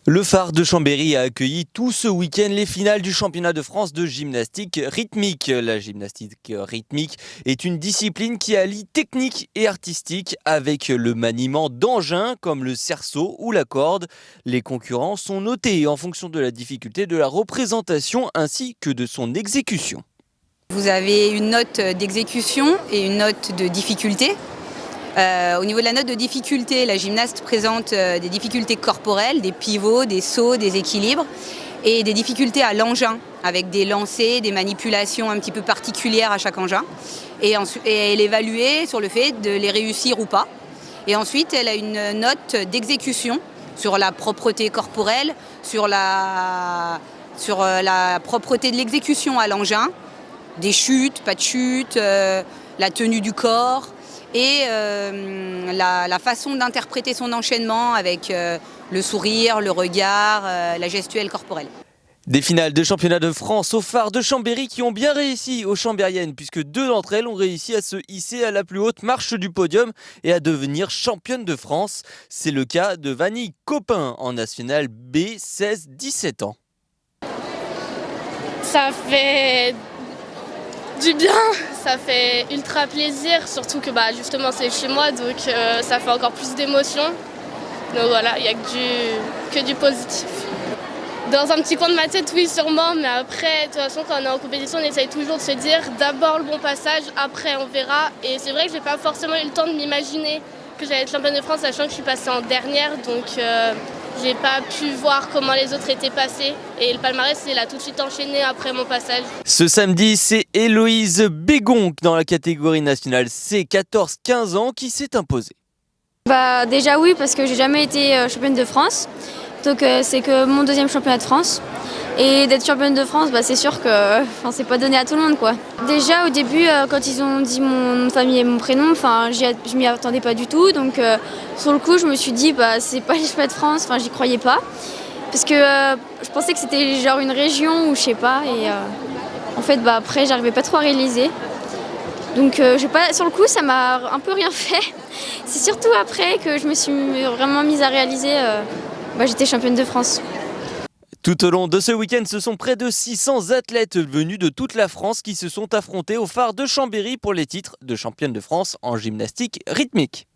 Le phare de Chambéry a accueilli tout ce week-end les finales du championnat de France de gymnastique rythmique. La gymnastique rythmique est une discipline qui allie technique et artistique avec le maniement d'engins comme le cerceau ou la corde. Les concurrents sont notés en fonction de la difficulté de la représentation ainsi que de son exécution. Vous avez une note d'exécution et une note de difficulté. Au niveau de la note de difficulté, la gymnaste présente des difficultés corporelles, des pivots, des sauts, des équilibres et des difficultés à l'engin avec des lancers, des manipulations un petit peu particulières à chaque engin. Et elle est évaluée sur le fait de les réussir ou pas. Et ensuite, elle a une note d'exécution sur la propreté corporelle, sur la propreté de l'exécution à l'engin, des chutes, pas de chutes, la tenue du corps et la façon d'interpréter son enchaînement avec le sourire, le regard, la gestuelle corporelle. Des finales de championnat de France au phare de Chambéry qui ont bien réussi aux Chambériennes puisque 2 d'entre elles ont réussi à se hisser à la plus haute marche du podium et à devenir championne de France. C'est le cas de Vanille Copin en National B, 16-17 ans. Ça fait du bien, ça fait ultra plaisir, surtout que justement c'est chez moi, donc ça fait encore plus d'émotion. Donc voilà, il n'y a que du positif. Dans un petit coin de ma tête, oui sûrement, mais après, de toute façon quand on est en compétition, on essaye toujours de se dire d'abord le bon passage, après on verra. Et c'est vrai que j'ai pas forcément eu le temps de m'imaginer que j'allais être championne de France, sachant que je suis passée en dernière, donc j'ai pas pu voir comment les autres étaient passés. Et le palmarès, il a tout de suite enchaîné après mon passage. Ce samedi, c'est Héloïse Bégon dans la catégorie nationale C, 14-15 ans, qui s'est imposée. Déjà oui, parce que j'ai jamais été championne de France. Donc c'est que mon deuxième championnat de France. Et d'être championne de France, c'est sûr que c'est pas donné à tout le monde, quoi. Déjà au début, quand ils ont dit mon nom de famille et mon prénom, je m'y attendais pas du tout. Donc sur le coup, je me suis dit c'est pas les championnats de France, j'y croyais pas. Parce que je pensais que c'était genre une région ou je sais pas. Et en fait, après, j'arrivais pas trop à réaliser. Donc sur le coup, ça m'a un peu rien fait. C'est surtout après que je me suis vraiment mise à réaliser j'étais championne de France. Tout au long de ce week-end, ce sont près de 600 athlètes venus de toute la France qui se sont affrontés au phare de Chambéry pour les titres de championne de France en gymnastique rythmique.